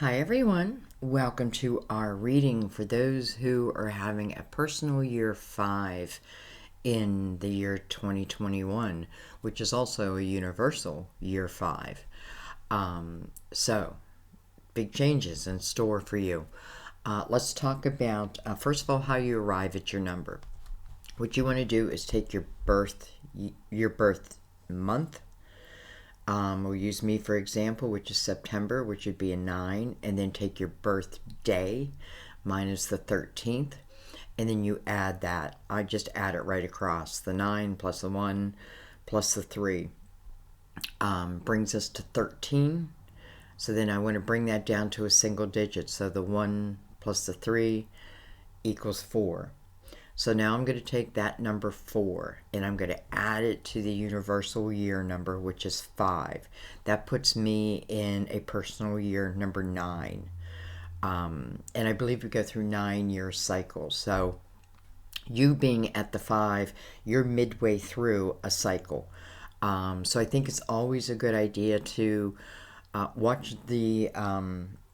Hi everyone, welcome to our reading for those who are having a personal year 5 in the year 2021, which is also a universal year 5. So, big changes in store for you. Let's talk about, first of all, how you arrive at your number. What you want to do is take your birth month. We'll use me for example, which is September, which would be a 9, and then take your birthday minus the 13th, and then you add that. I just add it right across. The 9 plus the 1 plus the 3 brings us to 13. So then I want to bring that down to a single digit. So the 1 plus the 3 equals 4. So now I'm going to take that number 4 and I'm going to add it to the universal year number, which is 5. That puts me in a personal year number 9. And I believe we go through 9-year cycles. So you being at the 5, you're midway through a cycle. So I think it's always a good idea to watch the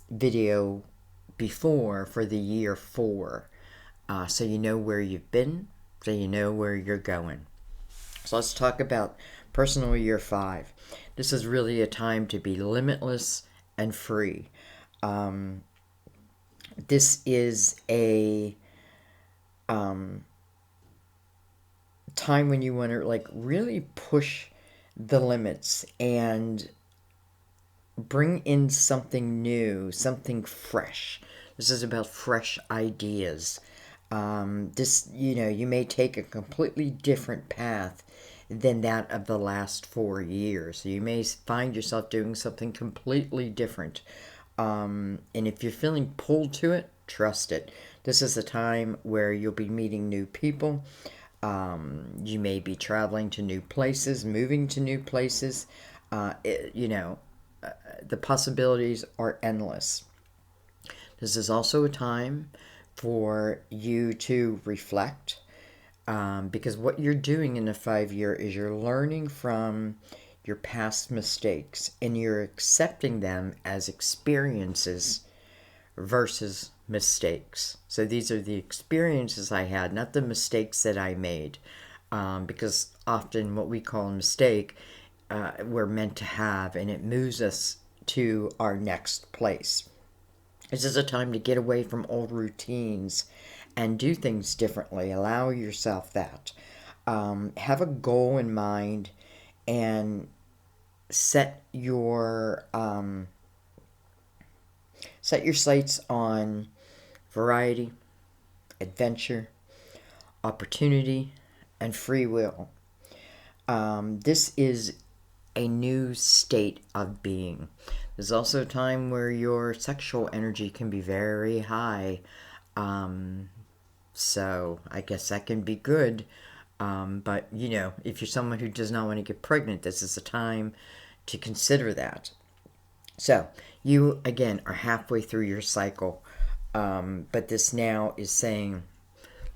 video before for the year 4. So you know where you've been, so you know where you're going. So let's talk about personal year 5. This is really a time to be limitless and free. This is a time when you want to really push the limits and bring in something new, something fresh. This is about fresh ideas. You may take a completely different path than that of the last 4 years. So you may find yourself doing something completely different. And if you're feeling pulled to it, trust it. This is a time where you'll be meeting new people. You may be traveling to new places, moving to new places. The possibilities are endless. This is also a time for you to reflect, because what you're doing in the 5-year is you're learning from your past mistakes and you're accepting them as experiences versus mistakes. So these are the experiences I had, not the mistakes that I made, because often what we call a mistake we're meant to have, and it moves us to our next place. This is a time to get away from old routines and do things differently. Allow yourself that. Have a goal in mind and set your sights on variety, adventure, opportunity, and free will. This is a new state of being. There's also a time where your sexual energy can be very high. So I guess that can be good. But, if you're someone who does not want to get pregnant, this is a time to consider that. So you, again, are halfway through your cycle. But this now is saying,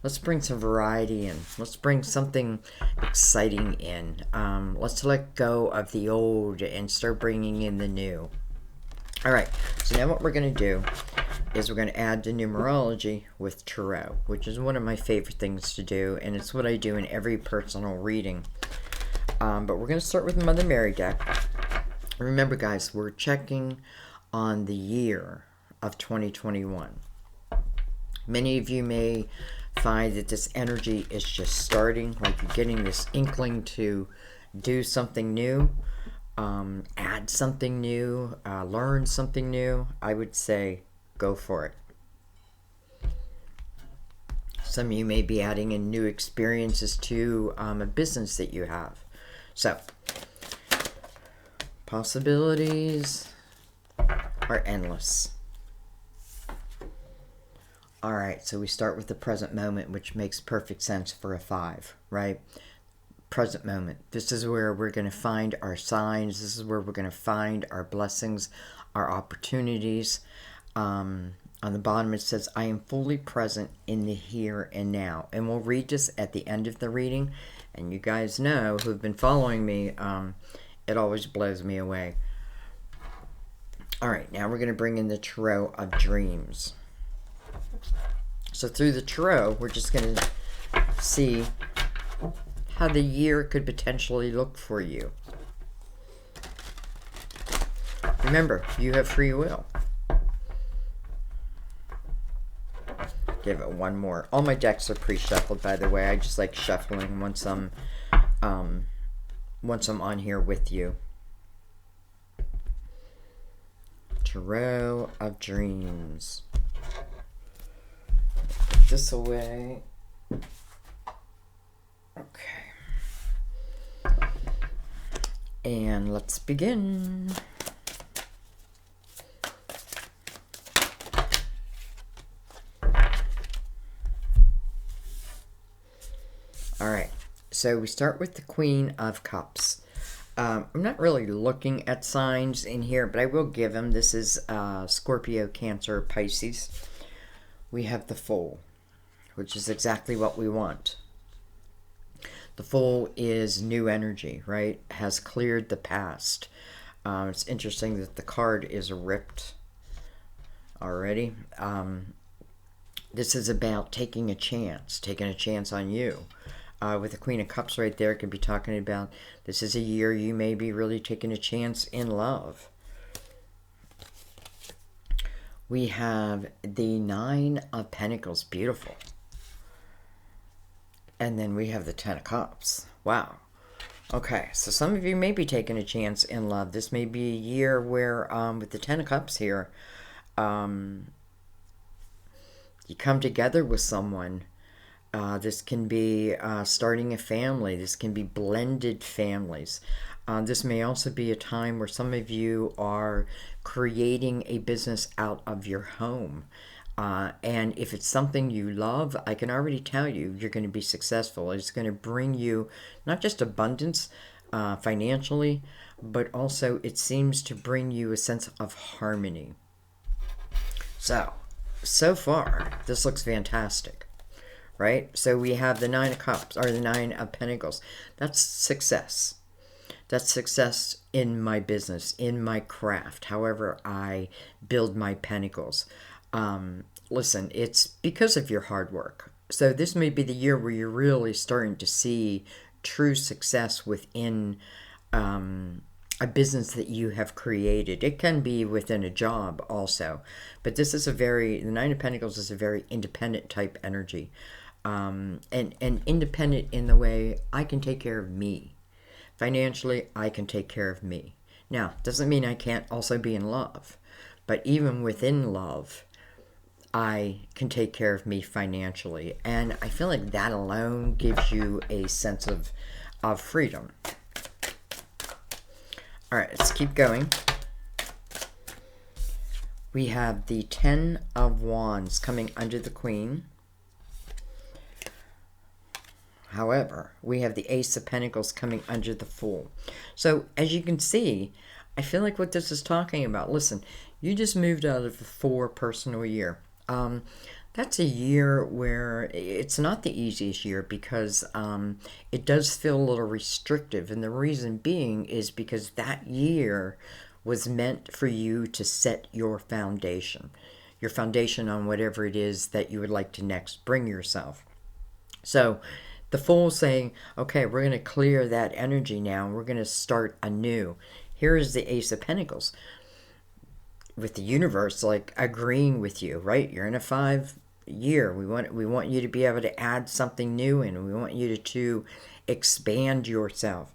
let's bring some variety in. Let's bring something exciting in. Let's let go of the old and start bringing in the new. All right, so now what we're going to do is we're going to add the numerology with tarot, which is one of my favorite things to do, and it's what I do in every personal reading. But we're going to start with Mother Mary deck. Remember, guys, we're checking on the year of 2021. Many of you may find that this energy is just starting, like you're getting this inkling to do something new, add something new, learn something new. I would say go for it. Some of you may be adding in new experiences to a business that you have. So, possibilities are endless. All right, so we start with the present moment, which makes perfect sense for a 5, right? Present moment. This is where we're going to find our signs. This is where we're going to find our blessings, our opportunities. On the bottom it says, I am fully present in the here and now. And we'll read this at the end of the reading. And you guys know, who've been following me, it always blows me away. All right, now we're going to bring in the Tarot of Dreams. So through the Tarot, we're just going to see how the year could potentially look for you. Remember, you have free will. Give it one more. All my decks are pre-shuffled, by the way. I just like shuffling once I'm on here with you. Tarot of Dreams. Put this away. Okay. And let's begin. All right, so we start with the Queen of Cups. I'm not really looking at signs in here, but I will give them. This is Scorpio, Cancer, Pisces. We have the Fool, which is exactly what we want. The Fool is new energy, right? Has cleared the past. It's interesting that the card is ripped already. This is about taking a chance on you. With the Queen of Cups right there, it could be talking about this is a year you may be really taking a chance in love. We have the Nine of Pentacles, beautiful. And then we have the Ten of Cups. Wow. Okay, so some of you may be taking a chance in love. This may be a year where, with the Ten of Cups here, you come together with someone. This can be starting a family. This can be blended families. This may also be a time where some of you are creating a business out of your home. And if it's something you love, I can already tell you, you're going to be successful. It's going to bring you not just abundance financially, but also it seems to bring you a sense of harmony. So far, this looks fantastic. Right? So we have the Nine of Cups, or the Nine of Pentacles. That's success. That's success in my business, in my craft, however I build my pentacles. Listen, it's because of your hard work. So this may be the year where you're really starting to see true success within a business that you have created. It can be within a job also. But this is the Nine of Pentacles is a very independent type energy. And independent in the way I can take care of me. Financially, I can take care of me. Now, doesn't mean I can't also be in love. But even within love, I can take care of me financially. And I feel like that alone gives you a sense of freedom. All right, let's keep going. We have the Ten of Wands coming under the Queen. However, we have the Ace of Pentacles coming under the Fool. So, as you can see, I feel like what this is talking about, listen, you just moved out of a 4 personal year. That's a year where it's not the easiest year because it does feel a little restrictive. And the reason being is because that year was meant for you to set your foundation on whatever it is that you would like to next bring yourself. So, the Fool saying, okay, we're going to clear that energy now. We're going to start anew. Here is the Ace of Pentacles. With the universe, like, agreeing with you, right? You're in a 5 year. We want you to be able to add something new in. We want you to expand yourself.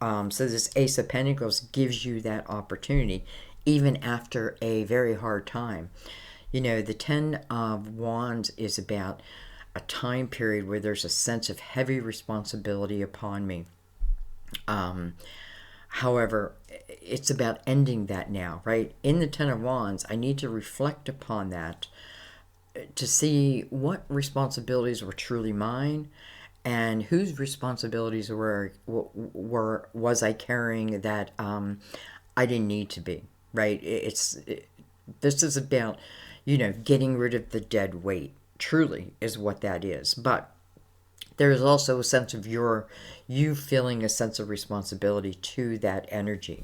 So this Ace of Pentacles gives you that opportunity, even after a very hard time. You know, the Ten of Wands is about a time period where there's a sense of heavy responsibility upon me. However, it's about ending that now, right? In the Ten of Wands, I need to reflect upon that to see what responsibilities were truly mine and whose responsibilities was I carrying that I didn't need to be, right? This is about, getting rid of the dead weight. Truly is what that is. But there is also a sense of you feeling a sense of responsibility to that energy.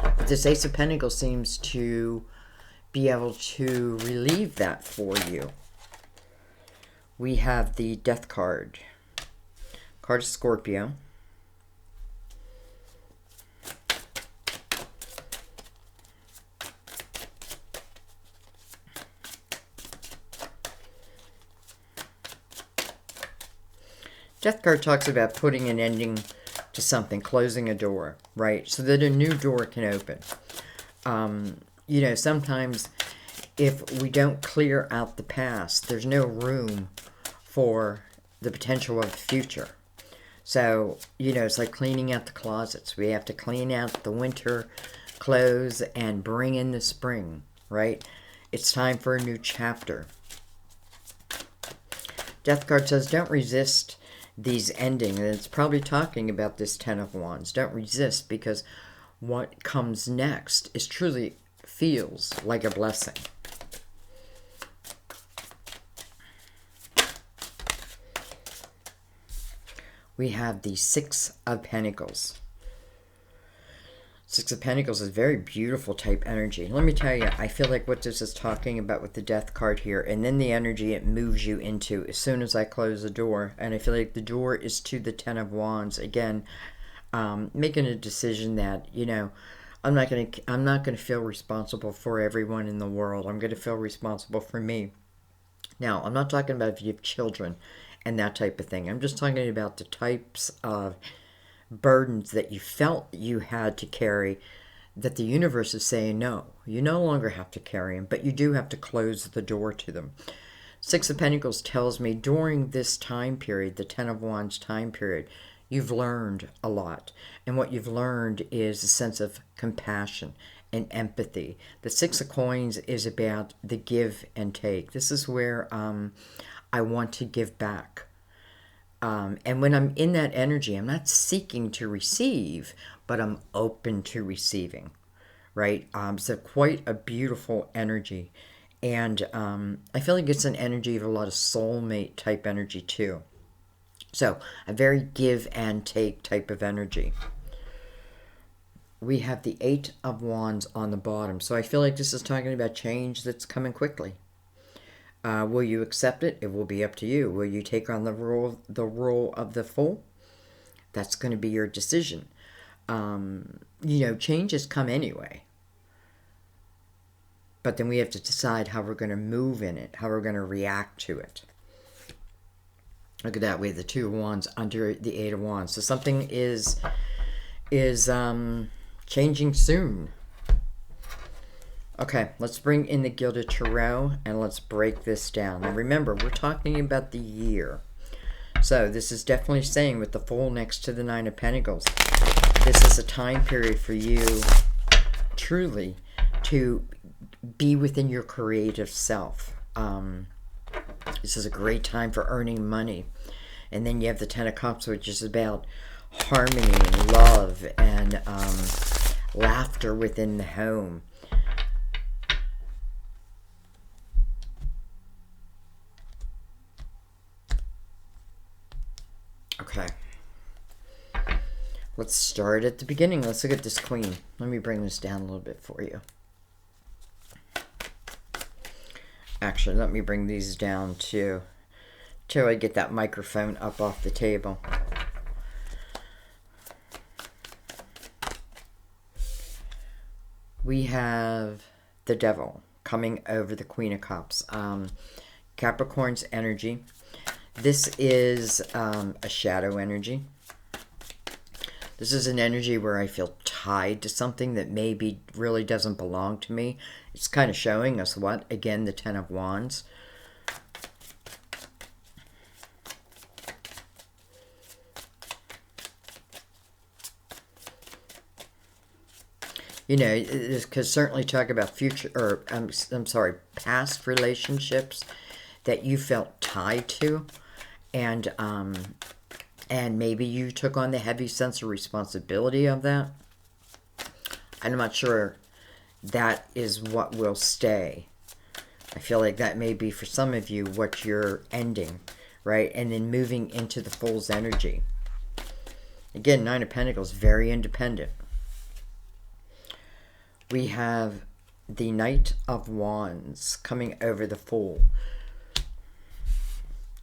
But this Ace of Pentacles seems to be able to relieve that for you. We have the Death card. Card of Scorpio. Death card talks about putting an ending to something, closing a door, right? So that a new door can open. You know, sometimes if we don't clear out the past, there's no room for the potential of the future. So, you know, it's like cleaning out the closets. We have to clean out the winter clothes and bring in the spring, right? It's time for a new chapter. Death card says, don't resist these endings. And it's probably talking about this Ten of Wands. Don't resist, because what comes next is truly feels like a blessing. We have the Six of Pentacles. Six of Pentacles is very beautiful type energy. Let me tell you, I feel like what this is talking about with the Death card here, and then the energy it moves you into as soon as I close the door, and I feel like the door is to the Ten of Wands. Again, making a decision that, you know, I'm not gonna feel responsible for everyone in the world. I'm gonna feel responsible for me. Now, I'm not talking about if you have children and that type of thing. I'm just talking about the types of burdens that you felt you had to carry, that the universe is saying, no, you no longer have to carry them, but you do have to close the door to them. Six of Pentacles tells me during this time period, the Ten of Wands time period, you've learned a lot. And what you've learned is a sense of compassion and empathy. The Six of Coins is about the give and take. This is where I want to give back. And when I'm in that energy, I'm not seeking to receive, but I'm open to receiving, right? So quite a beautiful energy. And I feel like it's an energy of a lot of soulmate type energy too. So a very give and take type of energy. We have the Eight of Wands on the bottom. So I feel like this is talking about change that's coming quickly. Will you accept it? It will be up to you. Will you take on the role of the Fool? That's going to be your decision. You know, changes come anyway. But then we have to decide how we're going to move in it, how we're going to react to it. Look at that. We have the Two of Wands under the Eight of Wands. So something is changing soon. Okay, let's bring in the Gilded Tarot and let's break this down. Now remember, we're talking about the year. So this is definitely saying with the Fool next to the Nine of Pentacles, this is a time period for you truly to be within your creative self. This is a great time for earning money. And then you have the Ten of Cups, which is about harmony and love and laughter within the home. Okay. Let's start at the beginning. Let's look at this Queen. Let me bring this down a little bit for you. Actually, let me bring these down too, till I get that microphone up off the table. We have the Devil coming over the Queen of Cups. Capricorn's energy. This is a shadow energy. This is an energy where I feel tied to something that maybe really doesn't belong to me. It's kind of showing us what? Again, the Ten of Wands. You know, this could certainly talk about future, or I'm sorry, past relationships that you felt tied to, and maybe you took on the heavy sense of responsibility of that. I'm not sure that is what will stay. I feel like that may be for some of you what you're ending, right? And then moving into the Fool's energy. Again, Nine of Pentacles, very independent. We have the Knight of Wands coming over the Fool.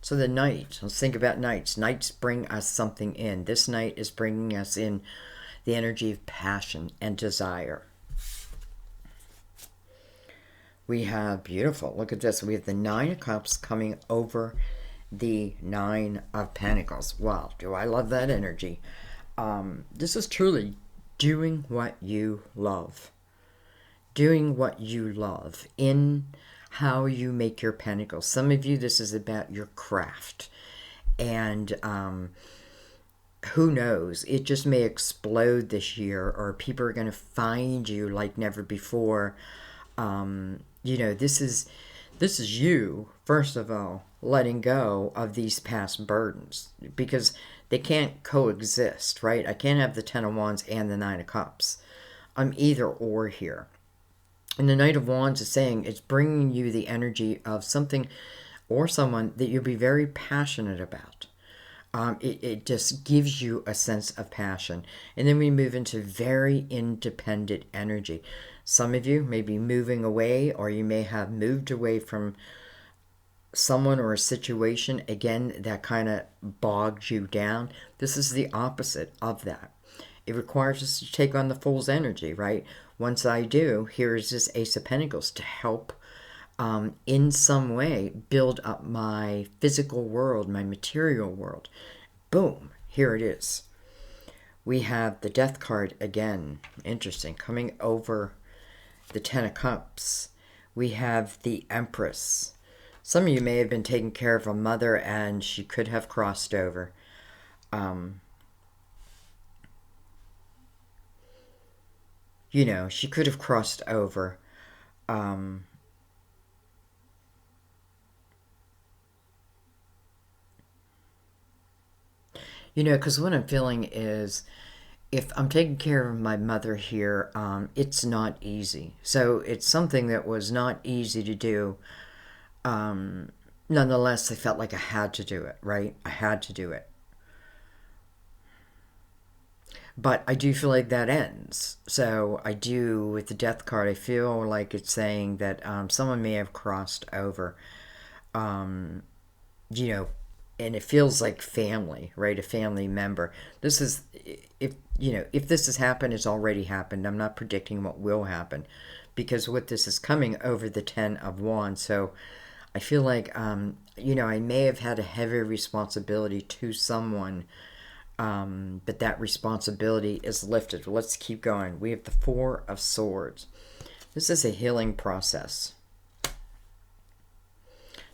So the Knight, let's think about knights. Knights bring us something in. This Knight is bringing us in the energy of passion and desire. We have, beautiful, look at this. We have the Nine of Cups coming over the Nine of Pentacles. Wow, do I love that energy. This is truly doing what you love. Doing what you love in how you make your pentacles. Some of you, this is about your craft. And who knows? It just may explode this year, or people are going to find you like never before. You know, this is you, first of all, letting go of these past burdens, because they can't coexist, right? I can't have the Ten of Wands and the Nine of Cups. I'm either or here. And the Knight of Wands is saying it's bringing you the energy of something or someone that you'll be very passionate about. It just gives you a sense of passion. And then we move into very independent energy. Some of you may be moving away, or you may have moved away from someone or a situation, again, that kind of bogged you down. This is the opposite of that. It requires us to take on the Fool's energy, right? Once I do, here is this Ace of Pentacles to help in some way build up my physical world, my material world. Boom, here it is. We have the Death card again. Interesting, coming over the Ten of Cups. We have the Empress. Some of you may have been taking care of a mother and she could have crossed over. You know, she could have crossed over. You know, because what I'm feeling is, if I'm taking care of my mother here, it's not easy. So it's something that was not easy to do. Nonetheless, I felt like I had to do it, right? I had to do it. But I do feel like that ends. So I do, with the Death card, I feel like it's saying that someone may have crossed over. You know, and it feels like family, right? A family member. This is, if you know, if this has happened, it's already happened. I'm not predicting what will happen, because what this is coming over the Ten of Wands. So I feel like, you know, I may have had a heavy responsibility to someone, but that responsibility is lifted. Let's keep going. We have the Four of Swords. This is a healing process.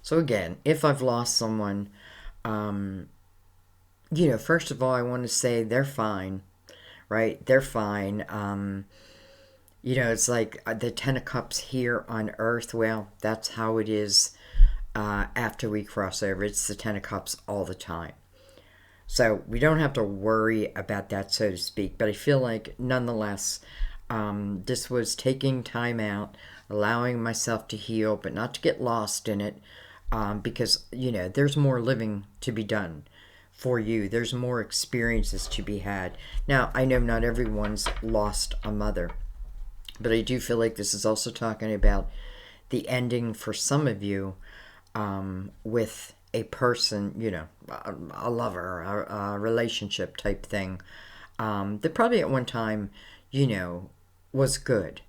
So again, if I've lost someone, you know, first of all, I want to say they're fine, right? They're fine. You know, it's like the Ten of Cups here on Earth. Well, that's how it is after we cross over. It's the Ten of Cups all the time. So we don't have to worry about that, so to speak. But I feel like, nonetheless, this was taking time out, allowing myself to heal, but not to get lost in it. Because, you know, there's more living to be done for you. There's more experiences to be had. Now, I know not everyone's lost a mother, but I do feel like this is also talking about the ending for some of you with a person, you know, a lover, a relationship type thing that probably at one time, you know, was good.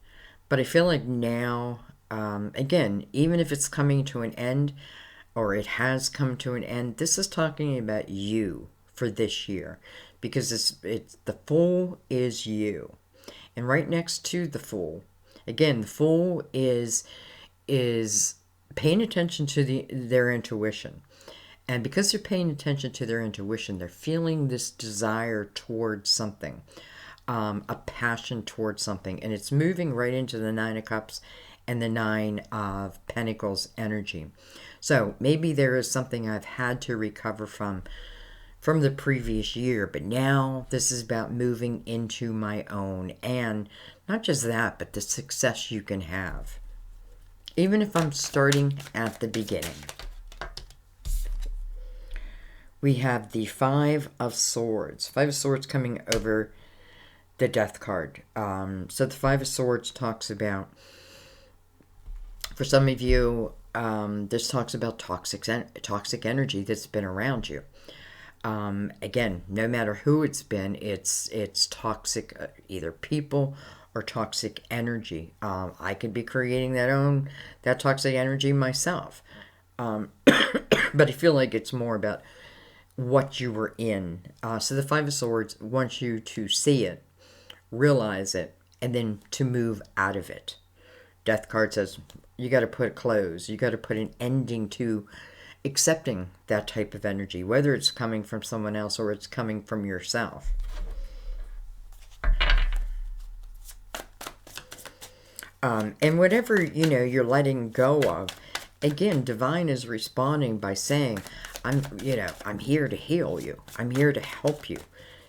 But I feel like now, again, even if it's coming to an end, or it has come to an end, this is talking about you for this year, because it's the Fool is you, and right next to the Fool, again, the Fool is paying attention to their intuition, and because they're paying attention to their intuition, they're feeling this desire towards something, a passion towards something, and it's moving right into the Nine of Cups and the Nine of Pentacles energy. So maybe there is something I've had to recover from the previous year, but now this is about moving into my own, and not just that, but the success you can have, even if I'm starting at the beginning. We have the Five of Swords. Five of Swords coming over the Death card. So the Five of Swords talks about, for some of you, this talks about toxic energy that's been around you. Again, no matter who it's been, it's toxic, either people or toxic energy. I could be creating that toxic energy myself, but I feel like it's more about what you were in. So the Five of Swords wants you to see it, realize it, and then to move out of it. Death card says you got to put a close. You got to put an ending to accepting that type of energy, whether it's coming from someone else or it's coming from yourself. And whatever, you're letting go of, again, divine is responding by saying, I'm here to heal you. I'm here to help you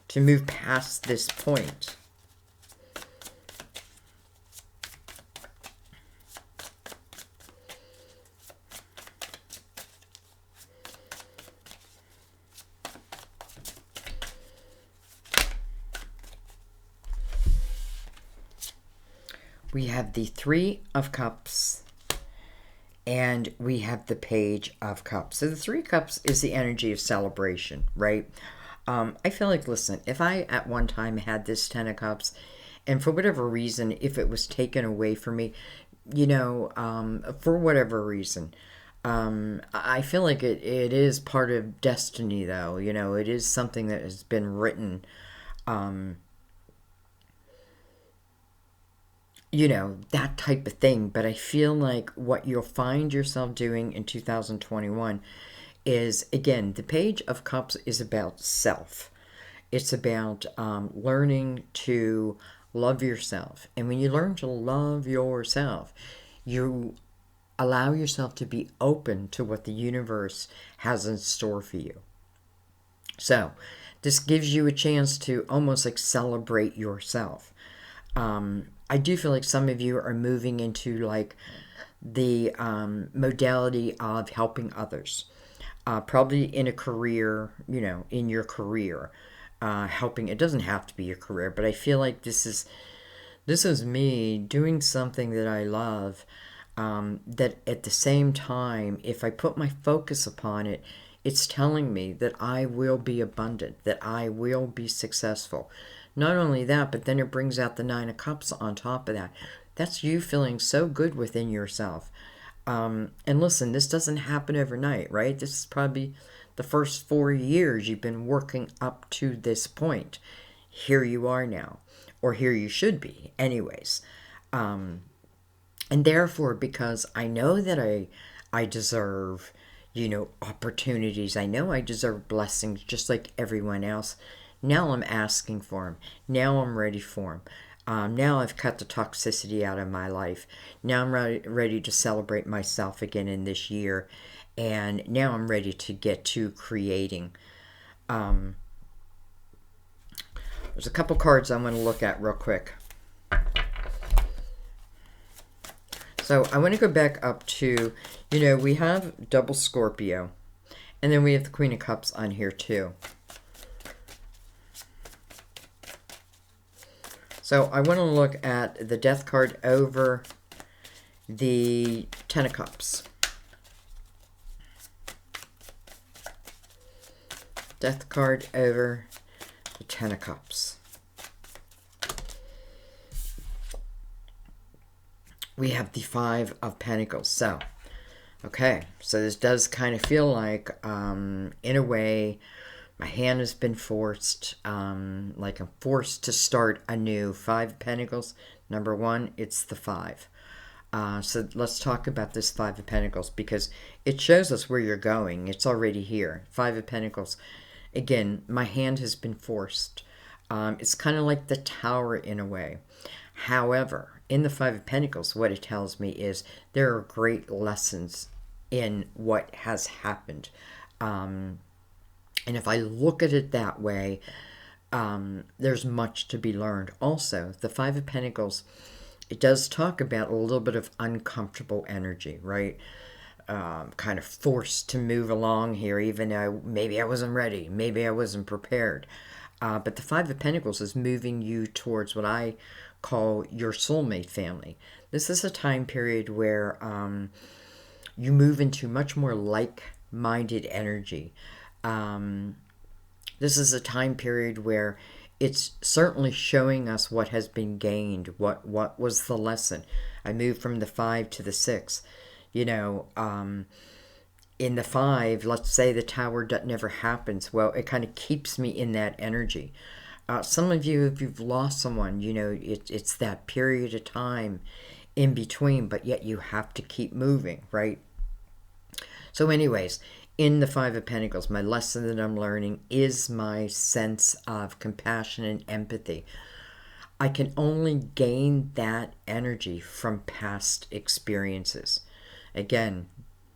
to move past this point. We have the Three of Cups and we have the Page of Cups. So the Three Cups is the energy of celebration, right? I feel like, listen, if I at one time had this Ten of Cups and for whatever reason, if it was taken away from me, for whatever reason, I feel like it is part of destiny, though. It is something that has been written. That type of thing. But I feel like what you'll find yourself doing in 2021 is, again, the Page of Cups is about self. It's about learning to love yourself. And when you learn to love yourself, you allow yourself to be open to what the universe has in store for you. So this gives you a chance to almost like celebrate yourself. I do feel like some of you are moving into like the modality of helping others. Probably in a career, in your career. Helping, it doesn't have to be your career, but I feel like this is me doing something that I love, that at the same time, if I put my focus upon it, it's telling me that I will be abundant, that I will be successful. Not only that, but then it brings out the Nine of Cups on top of that. That's you feeling so good within yourself. And listen, this doesn't happen overnight, right? This is probably the first 4 years you've been working up to this point. Here you are now, or here you should be anyways. And therefore, because I know that I deserve, opportunities. I know I deserve blessings just like everyone else. Now I'm asking for them. Now I'm ready for them. Now I've cut the toxicity out of my life. Now I'm ready to celebrate myself again in this year. And now I'm ready to get to creating. There's a couple cards I want to look at real quick. So I want to go back up to, we have double Scorpio. And then we have the Queen of Cups on here too. So I want to look at the Death card over the Ten of Cups. Death card over the Ten of Cups. We have the Five of Pentacles. So, okay. So this does kind of feel like, in a way, my hand has been forced, like I'm forced to start anew. Five of Pentacles, number one, it's the five. So let's talk about this Five of Pentacles because it shows us where you're going. It's already here. Five of Pentacles. Again, my hand has been forced. It's kind of like the Tower in a way. However, in the Five of Pentacles, what it tells me is there are great lessons in what has happened. And if I look at it that way, there's much to be learned. Also, the Five of Pentacles, it does talk about a little bit of uncomfortable energy, right? Kind of forced to move along here, even though maybe I wasn't ready. Maybe I wasn't prepared. But the Five of Pentacles is moving you towards what I call your soulmate family. This is a time period where you move into much more like-minded energy. This is a time period where it's certainly showing us what has been gained, what was the lesson. I moved from the 5 to the 6. You know, in the 5, let's say the Tower never happens. Well, it kind of keeps me in that energy. Some of you, if you've lost someone, you know, it's that period of time in between, but yet you have to keep moving, right? So anyways, in the Five of Pentacles, my lesson that I'm learning is my sense of compassion and empathy. I can only gain that energy from past experiences. Again,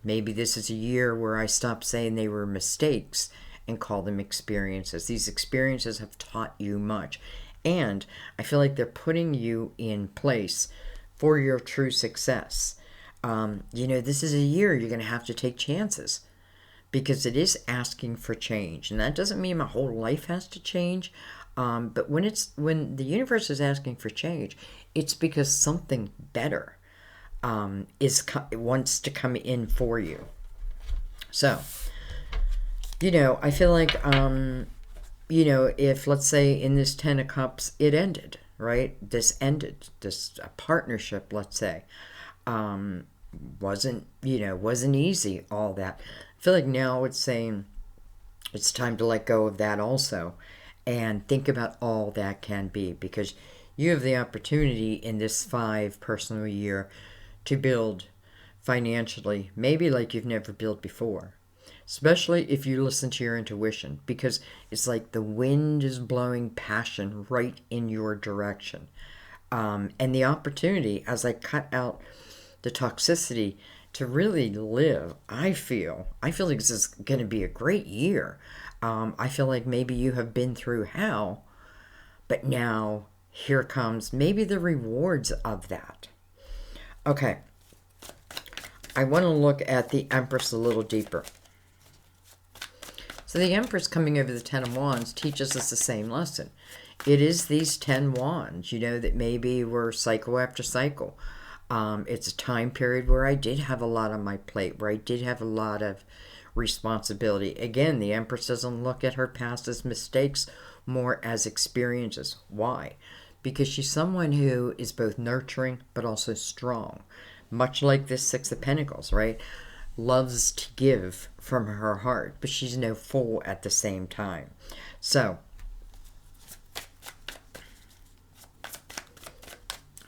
maybe this is a year where I stop saying they were mistakes and call them experiences. These experiences have taught you much. And I feel like they're putting you in place for your true success. You know, this is a year you're going to have to take chances, because it is asking for change. And that doesn't mean my whole life has to change. But when the universe is asking for change, it's because something better wants to come in for you. So, you know, I feel like, you know, if, let's say, in this 10 of Cups, it ended, right? This ended. This partnership, let's say, wasn't easy, all that. I feel like now it's saying it's time to let go of that also and think about all that can be, because you have the opportunity in this 5 personal year to build financially, maybe like you've never built before, especially if you listen to your intuition, because it's like the wind is blowing passion right in your direction. And the opportunity, as I cut out the toxicity, to really live, I feel like this is going to be a great year. I feel like maybe you have been through hell, but now here comes maybe the rewards of that. Okay, I want to look at the Empress a little deeper. So the Empress coming over the 10 of Wands teaches us the same lesson. It is these 10 wands, you know, that maybe were cycle after cycle. It's a time period where I did have a lot on my plate, where I did have a lot of responsibility. Again, the Empress doesn't look at her past as mistakes, more as experiences. Why? Because she's someone who is both nurturing but also strong. Much like this 6 of Pentacles, right? Loves to give from her heart, but she's no fool at the same time. So,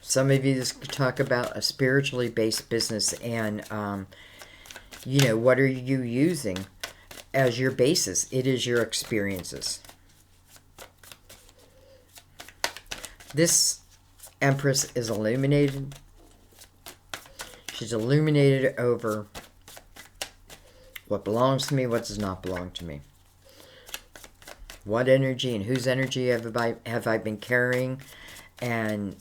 some of you just talk about a spiritually based business, and, you know, what are you using as your basis? It is your experiences. This Empress is illuminated. She's illuminated over what belongs to me, what does not belong to me. What energy and whose energy have I been carrying, and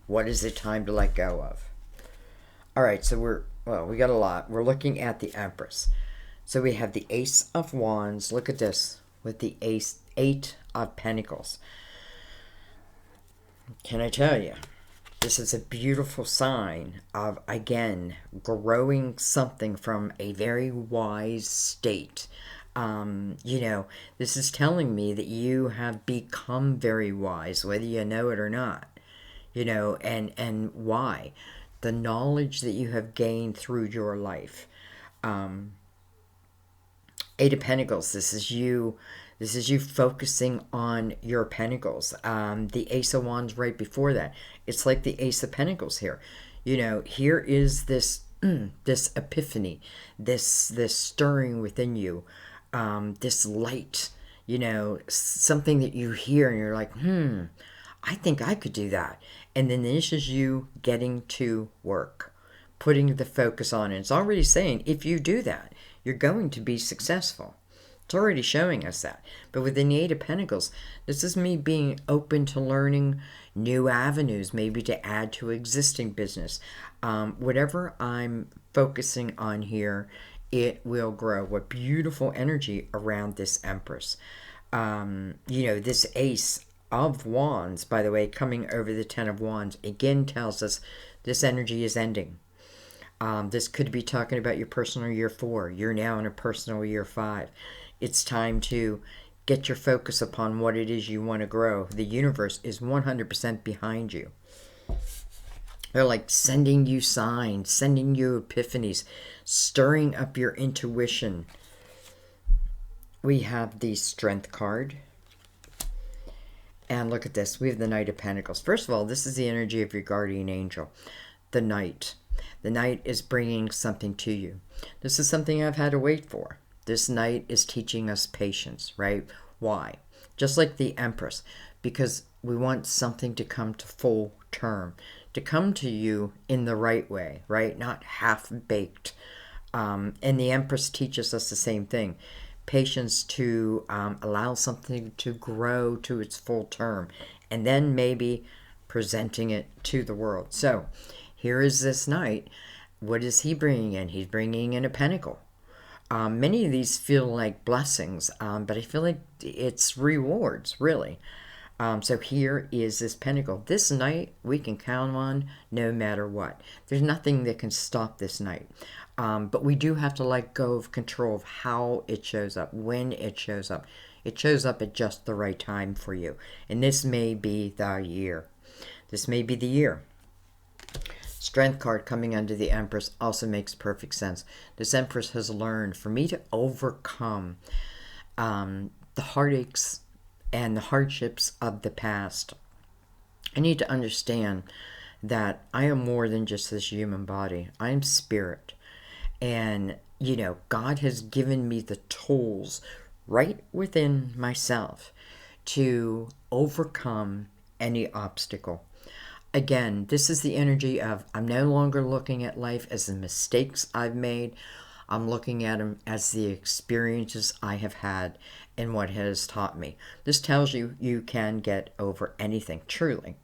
what is it time to let go of? All right, so we got a lot. We're looking at the Empress. So we have the Ace of Wands. Look at this with the 8 of Pentacles. Can I tell you? This is a beautiful sign of, again, growing something from a very wise state. You know, this is telling me that you have become very wise, whether you know it or not. You know, and why? The knowledge that you have gained through your life. 8 of Pentacles, this is you focusing on your Pentacles. The Ace of Wands right before that. It's like the Ace of Pentacles here. You know, here is this this epiphany, this stirring within you, this light, you know, something that you hear and you're like, I think I could do that. And then this is you getting to work, putting the focus on it. It's already saying, if you do that, you're going to be successful. It's already showing us that. But within the 8 of Pentacles, this is me being open to learning new avenues, maybe to add to existing business. Whatever I'm focusing on here it will grow. What beautiful energy around this Empress. This Ace of Wands, by the way, coming over the Ten of Wands, again tells us this energy is ending. This could be talking about your personal year 4. You're now in a personal year 5. It's time to get your focus upon what it is you want to grow. The universe is 100% behind you. They're like sending you signs, sending you epiphanies, stirring up your intuition. We have the Strength card. And look at this. We have the Knight of Pentacles. First of all, this is the energy of your guardian angel, the Knight. The Knight is bringing something to you. This is something I've had to wait for. This Knight is teaching us patience, right? Why? Just like the Empress, because we want something to come to full term, to come to you in the right way, right? Not half-baked. And the Empress teaches us the same thing. Patience to allow something to grow to its full term, and then maybe presenting it to the world. So here is this Knight. What is he bringing in? He's bringing in a Pentacle. Many of these feel like blessings, but I feel like it's rewards, really. So here is this Pentacle. This Knight we can count on no matter what. There's nothing that can stop this Knight. But we do have to let go of control of how it shows up, when it shows up. It shows up at just the right time for you. And this may be the year. This may be the year. Strength card coming under the Empress also makes perfect sense. This Empress has learned, for me to overcome the heartaches and the hardships of the past, I need to understand that I am more than just this human body. I am spirit. And, God has given me the tools right within myself to overcome any obstacle. Again, this is the energy of I'm no longer looking at life as the mistakes I've made. I'm looking at them as the experiences I have had and what has taught me. This tells you you can get over anything, truly.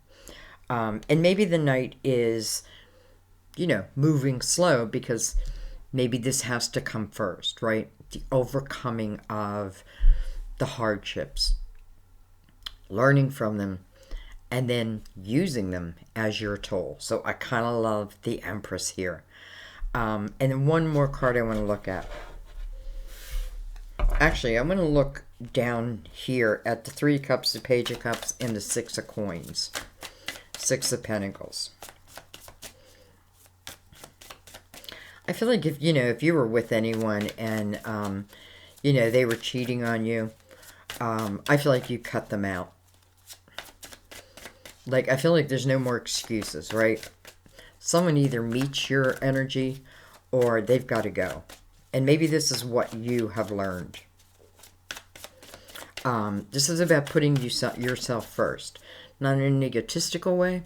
And maybe the Knight is, moving slow because maybe this has to come first, right? The overcoming of the hardships, learning from them, and then using them as your tool. So I kind of love the Empress here. And then one more card I want to look at. Actually, I'm going to look down here at the 3 Cups, the Page of Cups, and the 6 of Coins. 6 of Pentacles. I feel like if you were with anyone and, they were cheating on you, I feel like you cut them out. Like, I feel like there's no more excuses, right? Someone either meets your energy or they've got to go. And maybe this is what you have learned. This is about putting yourself first. Not in an egotistical way.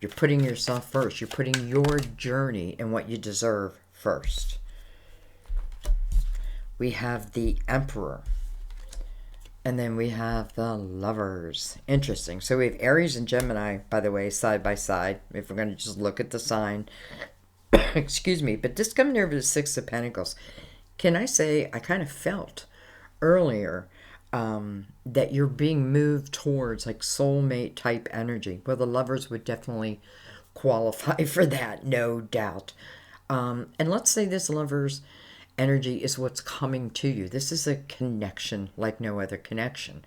You're putting yourself first. You're putting your journey and what you deserve first. We have the Emperor. And then we have the Lovers. Interesting. So we have Aries and Gemini, by the way, side by side. If we're going to just look at the sign. Excuse me. But just coming over the 6 of Pentacles. Can I say I kind of felt earlier that you're being moved towards like soulmate type energy. Well, the Lovers would definitely qualify for that, no doubt. And let's say this Lovers energy is what's coming to you. This is a connection like no other connection.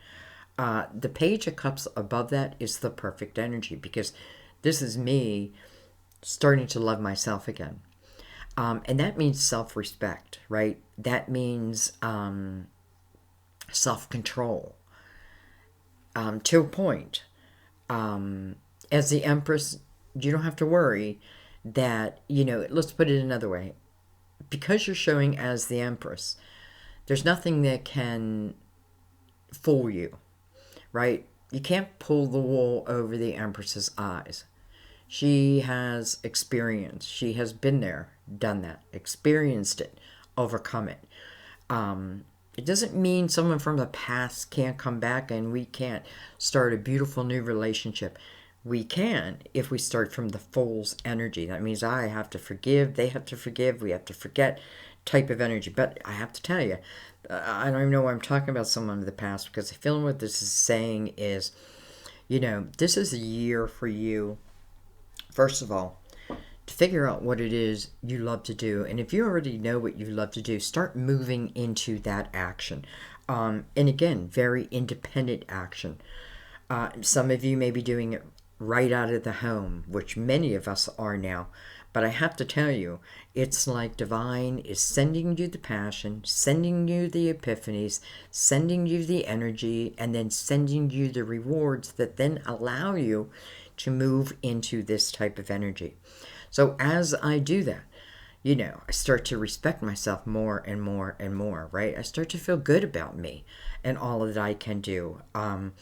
The Page of Cups above that is the perfect energy because this is me starting to love myself again. And that means self-respect, right? That means self-control to a point. As the Empress, you don't have to worry that, let's put it another way. Because you're showing as the Empress, there's nothing that can fool you, right? You can't pull the wool over the Empress's eyes. She has experience. She has been there, done that, experienced it, overcome it. It doesn't mean someone from the past can't come back and we can't start a beautiful new relationship. We can if we start from the Fool's energy. That means I have to forgive, they have to forgive, we have to forget type of energy. But I have to tell you, I don't even know why I'm talking about someone of the past, because I feel what this is saying is, this is a year for you, first of all, to figure out what it is you love to do. And if you already know what you love to do, start moving into that action. And again, very independent action. Some of you may be doing it right out of the home, which many of us are now. But I have to tell you, it's like divine is sending you the passion, sending you the epiphanies, sending you the energy, and then sending you the rewards that then allow you to move into this type of energy. So as I do that, I start to respect myself more and more and more, right? I start to feel good about me and all that I can do. And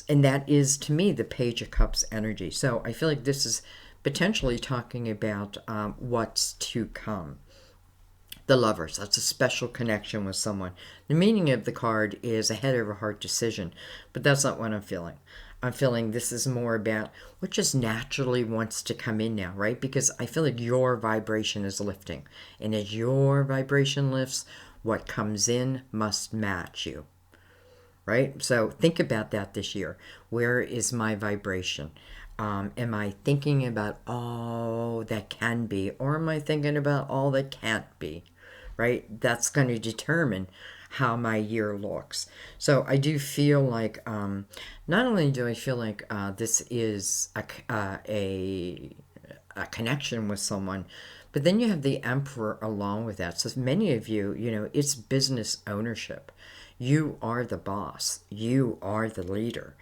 that is, to me, the Page of Cups energy. So I feel like this is potentially talking about what's to come. The Lovers, that's a special connection with someone. The meaning of the card is a head over heart decision, but that's not what I'm feeling. I'm feeling this is more about what just naturally wants to come in now, right? Because I feel like your vibration is lifting. And as your vibration lifts, what comes in must match you, right? So think about that this year. Where is my vibration? Am I thinking about all that can be, or am I thinking about all that can't be, right? That's going to determine how my year looks. So I do feel like, not only do I feel like this is a connection with someone, but then you have the Emperor along with that. So many of you, it's business ownership. You are the boss. You are the leader.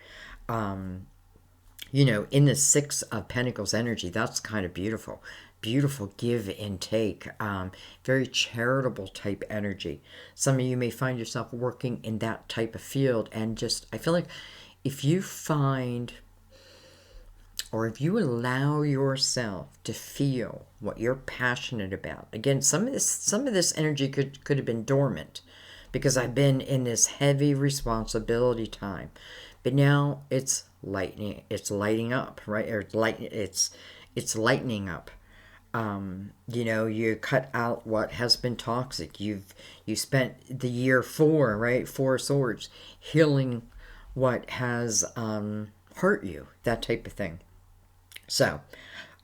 In the Six of Pentacles energy, that's kind of beautiful. Beautiful give and take. Very charitable type energy. Some of you may find yourself working in that type of field, and I feel like if you find, or if you allow yourself to feel what you're passionate about. Again, some of this energy could have been dormant, because I've been in this heavy responsibility time. But now it's lighting up, right? Or it's lightening up. You cut out what has been toxic. You spent the year 4, right? 4 swords, healing what has hurt you, that type of thing. So,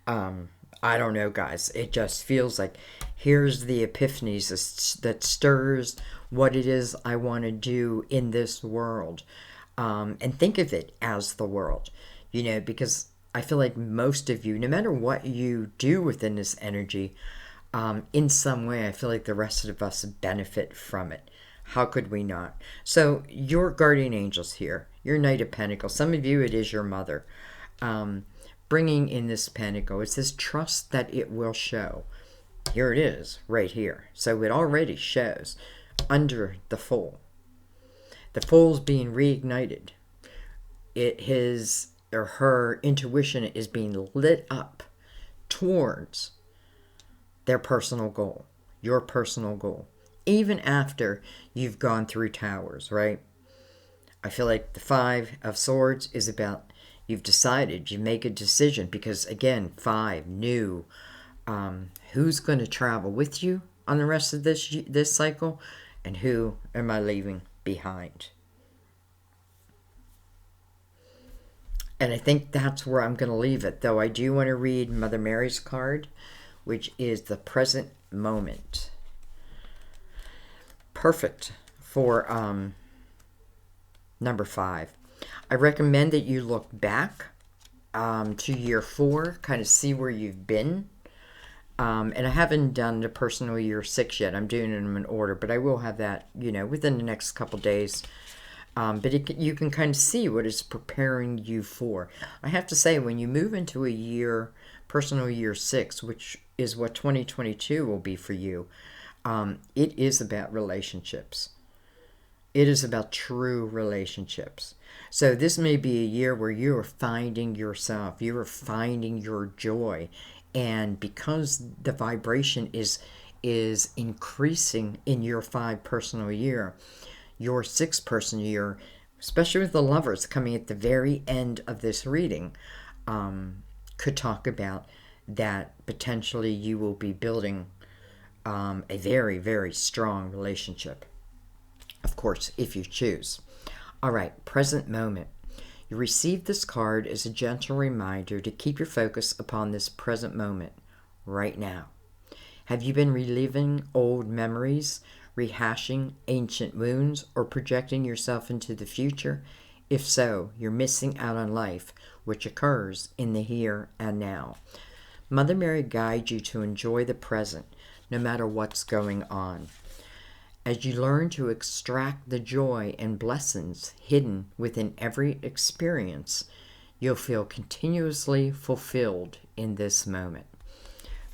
I don't know, guys. It just feels like here's the epiphanies that stirs what it is I want to do in this world. And think of it as the world, because I feel like most of you, no matter what you do within this energy, in some way, I feel like the rest of us benefit from it. How could we not? So your guardian angels here, your Knight of Pentacles, some of you, it is your mother, bringing in this pentacle. It says trust that it will show. Here it is, right here. So it already shows under the Fool. The Fool's being reignited. His or her intuition is being lit up towards their personal goal, your personal goal, even after you've gone through towers, right? I feel like the 5 of Swords is about you've decided, you make a decision, because again, 5, new, who's going to travel with you on the rest of this cycle, and who am I leaving behind? And I think that's where I'm going to leave it, though I do want to read Mother Mary's card, which is the present moment. Perfect for number 5. I recommend that you look back to year 4, kind of see where you've been. And I haven't done the personal year 6 yet. I'm doing them in order, but I will have that, within the next couple days. But you can kind of see what it's preparing you for. I have to say, when you move into a year, personal year 6, which is what 2022 will be for you, it is about relationships. It is about true relationships. So this may be a year where you are finding yourself, you are finding your joy. And because the vibration is increasing in your 5 personal year, your 6 personal year, especially with the Lovers coming at the very end of this reading, could talk about that potentially you will be building a very, very strong relationship. Of course, if you choose. All right, present moment. You receive this card as a gentle reminder to keep your focus upon this present moment right now. Have you been reliving old memories, rehashing ancient wounds, or projecting yourself into the future? If so, you're missing out on life, which occurs in the here and now. Mother Mary guides you to enjoy the present, no matter what's going on. As you learn to extract the joy and blessings hidden within every experience, you'll feel continuously fulfilled in this moment.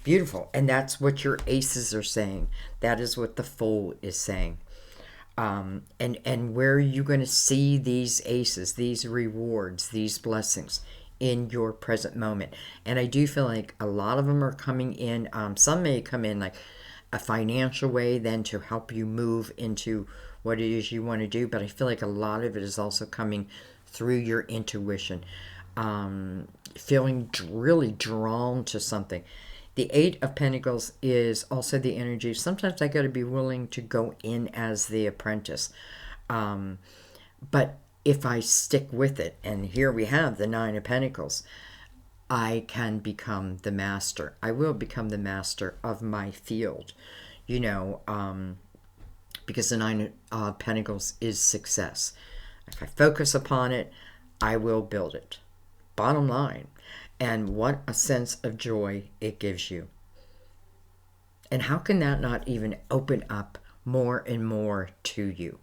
Beautiful. And that's what your aces are saying. That is what the Fool is saying. And where are you going to see these aces, these rewards, these blessings in your present moment? And I do feel like a lot of them are coming in. Some may come in like a financial way then to help you move into what it is you want to do. But I feel like a lot of it is also coming through your intuition. Feeling really drawn to something. The Eight of Pentacles is also the energy. Sometimes I got to be willing to go in as the apprentice. But if I stick with it, and here we have the Nine of Pentacles, I can become the master. I will become the master of my field, because the Nine of Pentacles is success. If I focus upon it, I will build it. Bottom line. And what a sense of joy it gives you. And how can that not even open up more and more to you?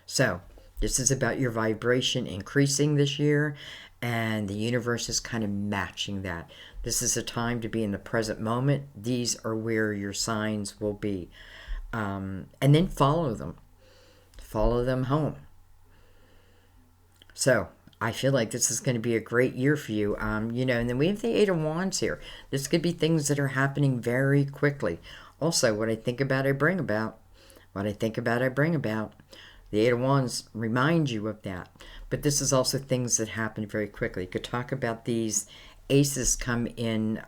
So, this is about your vibration increasing this year, and the universe is kind of matching that. This is a time to be in the present moment. These are where your signs will be. And then follow them. Follow them home. So, I feel like this is going to be a great year for you. And then we have the Eight of Wands here. This could be things that are happening very quickly. Also, what I think about, I bring about. What I think about, I bring about. The Eight of Wands remind you of that. But this is also things that happen very quickly. You could talk about these aces come in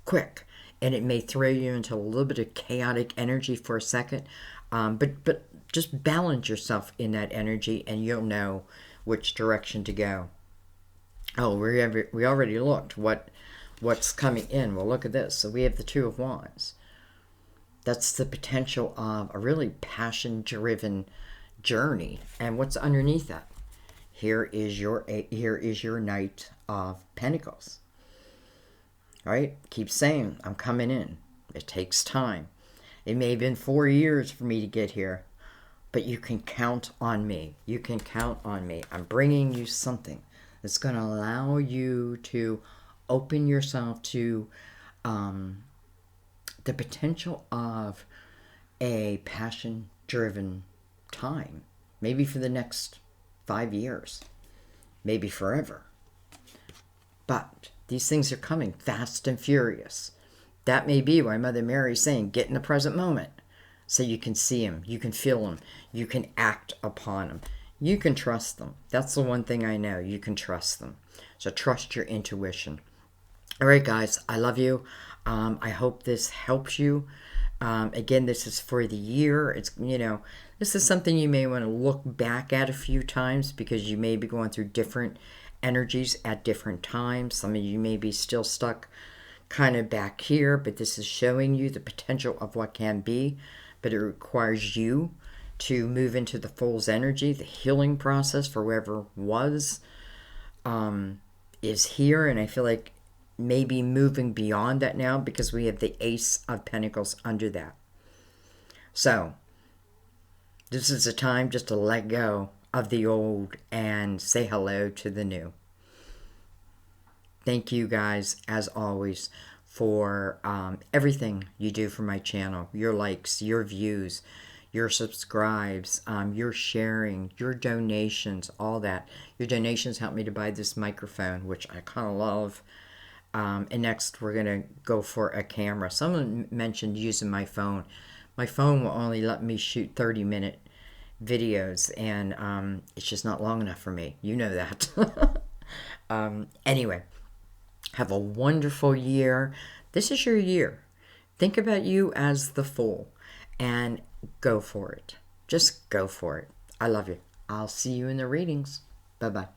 quick. And it may throw you into a little bit of chaotic energy for a second. But just balance yourself in that energy and you'll know which direction to go. Oh, we already looked what's coming in. Well, look at this. So we have the Two of Wands. That's the potential of a really passion-driven journey. And what's underneath that? Here is your Knight of Pentacles. All right? Keep saying, I'm coming in. It takes time. It may have been 4 years for me to get here. But you can count on me. You can count on me. I'm bringing you something that's going to allow you to open yourself to the potential of a passion-driven time. Maybe for the next 5 years. Maybe forever. But these things are coming fast and furious. That may be why Mother Mary is saying, get in the present moment. So you can see them, you can feel them, you can act upon them. You can trust them. That's the one thing I know. You can trust them. So trust your intuition. All right, guys, I love you. I hope this helps you. Again, this is for the year. It's, this is something you may want to look back at a few times because you may be going through different energies at different times. Some of you may be still stuck kind of back here, but this is showing you the potential of what can be. But it requires you to move into the Fool's energy. The healing process for whoever was is here. And I feel like maybe moving beyond that now because we have the Ace of Pentacles under that. So this is a time just to let go of the old and say hello to the new. Thank you guys, as always, for everything you do for my channel. Your likes, your views, your subscribes, your sharing, your donations, all that. Your donations help me to buy this microphone, which I kind of love. And next, we're going to go for a camera. Someone mentioned using my phone. My phone will only let me shoot 30-minute videos, and it's just not long enough for me. You know that. Anyway. Have a wonderful year. This is your year. Think about you as the Fool and go for it. Just go for it. I love you. I'll see you in the readings. Bye-bye.